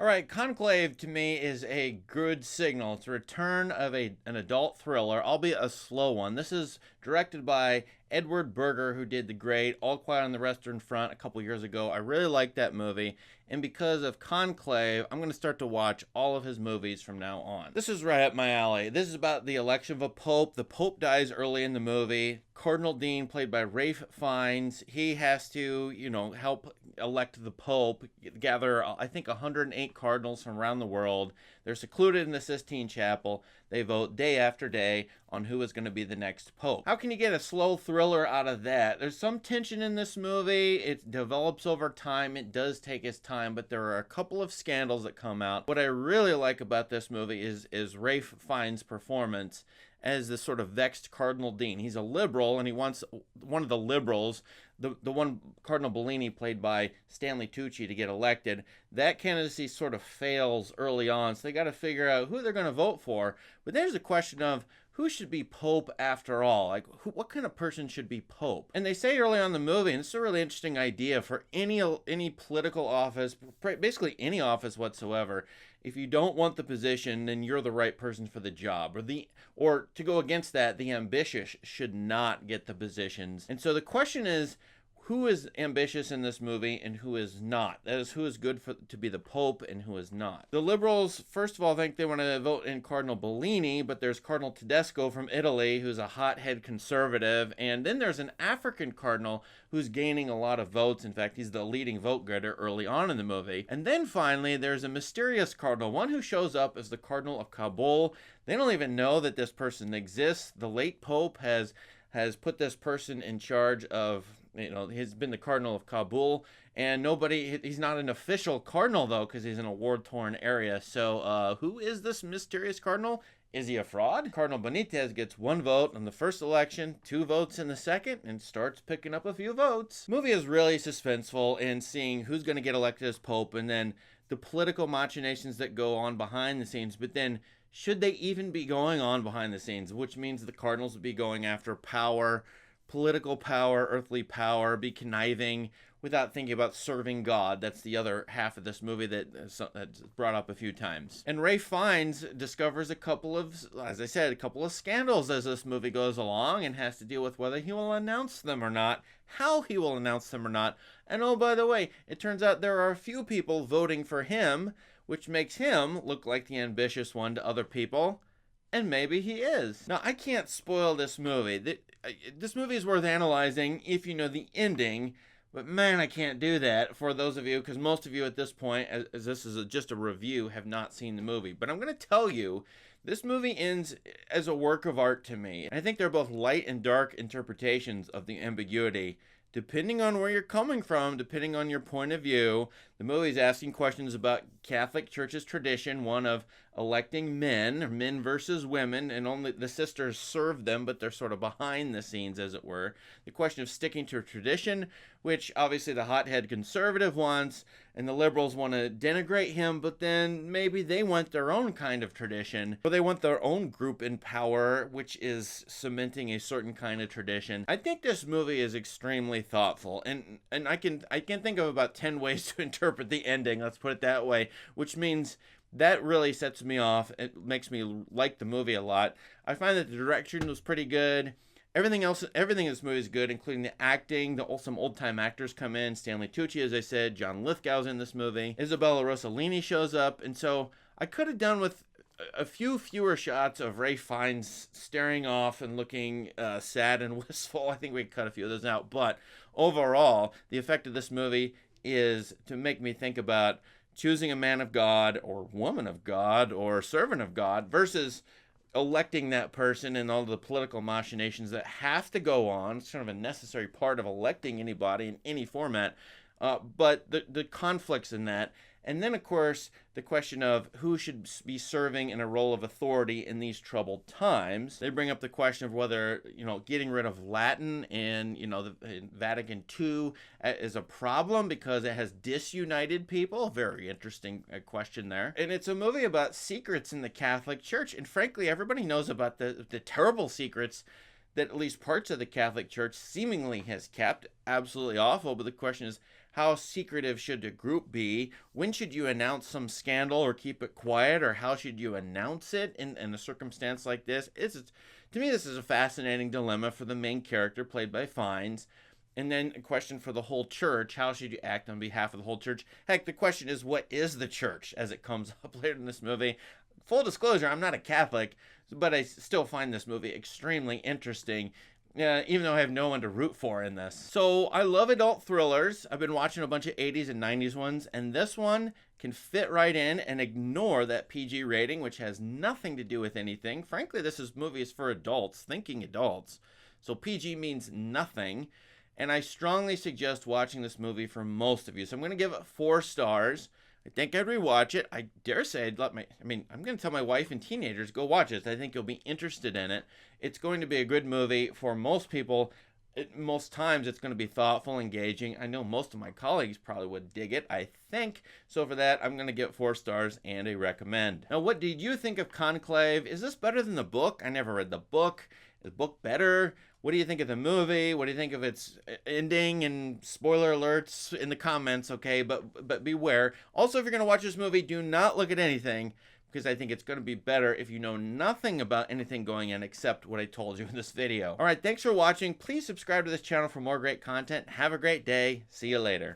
All right, Conclave to me is a good signal. It's a return of an adult thriller, albeit a slow one. This is directed by Edward Berger, who did the great All Quiet on the Western Front a couple years ago. I really liked that movie, and because of Conclave, I'm going to start to watch all of his movies from now on. This is right up my alley. This is about the election of a pope. The pope dies early in the movie. Cardinal Dean, played by Ralph Fiennes, he has to, help elect the pope, gather, I think, 108 cardinals from around the world. They're secluded in the Sistine Chapel. They vote day after day on who is going to be the next pope. How can you get a slow thriller out of that? There's some tension in this movie. It develops over time. It does take its time, but there are a couple of scandals that come out. What I really like about this movie is Ralph Fiennes' performance as this sort of vexed Cardinal Dean. He's a liberal, and he wants one of the liberals, the one Cardinal Bellini, played by Stanley Tucci, to get elected. That candidacy sort of fails early on, so they got to figure out who they're going to vote for. But there's a question of who should be pope after all? Like, what kind of person should be pope? And they say early on in the movie, and it's a really interesting idea for any political office, basically any office whatsoever. If you don't want the position, then you're the right person for the job. Or to go against that, the ambitious should not get the positions. And so the question is, who is ambitious in this movie and who is not? That is, who is good to be the pope and who is not. The liberals, first of all, think they want to vote in Cardinal Bellini, but there's Cardinal Tedesco from Italy, who's a hothead conservative, and then there's an African cardinal who's gaining a lot of votes. In fact, he's the leading vote getter early on in the movie. And then finally, there's a mysterious cardinal, one who shows up as the Cardinal of Kabul. They don't even know that this person exists. The late pope has put this person in charge of, he's been the Cardinal of Kabul, and he's not an official cardinal, though, because he's in a war-torn area. So who is this mysterious cardinal? Is he a fraud? Cardinal Benitez gets 1 vote in the first election, 2 votes in the second, and starts picking up a few votes. The movie is really suspenseful in seeing who's going to get elected as pope, and then the political machinations that go on behind the scenes. But then, should they even be going on behind the scenes? Which means the Cardinals would be going after power, political power, earthly power, be conniving without thinking about serving God. That's the other half of this movie that's brought up a few times. And Ralph Fiennes discovers a couple of scandals as this movie goes along, and has to deal with whether he will announce them or not, how he will announce them or not. And oh, by the way, it turns out there are a few people voting for him, which makes him look like the ambitious one to other people. And maybe he is. Now, I can't spoil this movie. This movie is worth analyzing if you know the ending, but man, I can't do that for those of you, because most of you at this point, as this is just a review, have not seen the movie. But I'm going to tell you, this movie ends as a work of art to me. And I think they're both light and dark interpretations of the ambiguity. Depending on where you're coming from, depending on your point of view, the movie's asking questions about Catholic Church's tradition, one of electing men versus women, and only the sisters serve them, but they're sort of behind the scenes, as it were. The question of sticking to a tradition, which obviously the hothead conservative wants, and the liberals want to denigrate him, but then maybe they want their own kind of tradition, or they want their own group in power, which is cementing a certain kind of tradition. I think this movie is extremely thoughtful, and I can think of about 10 ways to interpret the ending, let's put it that way, which means that really sets me off. It makes me like the movie a lot. I find that the direction was pretty good. Everything in this movie is good, including the acting. Some old-time actors come in. Stanley Tucci, as I said. John Lithgow's in this movie. Isabella Rossellini shows up. And so I could have done with a few fewer shots of Ralph Fiennes staring off and looking sad and wistful. I think we could cut a few of those out. But overall, the effect of this movie is to make me think about choosing a man of God or woman of God or servant of God versus electing that person and all the political machinations that have to go on. It's kind of a necessary part of electing anybody in any format. But the conflicts in that. And then, of course, the question of who should be serving in a role of authority in these troubled times. They bring up the question of whether, getting rid of Latin in, the Vatican II is a problem because it has disunited people. Very interesting question there. And it's a movie about secrets in the Catholic Church. And frankly, everybody knows about the terrible secrets that at least parts of the Catholic Church seemingly has kept. Absolutely awful. But the question is, How secretive should a group be? When should you announce some scandal or keep it quiet? Or how should you announce it in a circumstance like this? To me, this is a fascinating dilemma for the main character, played by Fiennes. And then a question for the whole church. How should you act on behalf of the whole church? Heck, the question is, what is the church, as it comes up later in this movie? Full disclosure, I'm not a Catholic, but I still find this movie extremely interesting, even though I have no one to root for in this. So I love adult thrillers. I've been watching a bunch of 80s and 90s ones, and this one can fit right in and ignore that PG rating, which has nothing to do with anything. Frankly, movie is for adults, thinking adults. So PG means nothing. And I strongly suggest watching this movie for most of you. So I'm going to give it 4 stars. I think I'd rewatch it. I dare say I'm going to tell my wife and teenagers, go watch it. I think you'll be interested in it. It's going to be a good movie for most people. Most times it's going to be thoughtful, engaging. I know most of my colleagues probably would dig it, I think. So for that, I'm going to give 4 stars and a recommend. Now, what did you think of Conclave? Is this better than the book? I never read the book. Is the book better? What do you think of the movie? What do you think of its ending? And spoiler alerts in the comments, okay? But beware. Also, if you're going to watch this movie, do not look at anything, because I think it's going to be better if you know nothing about anything going on except what I told you in this video. All right, thanks for watching. Please subscribe to this channel for more great content. Have a great day. See you later.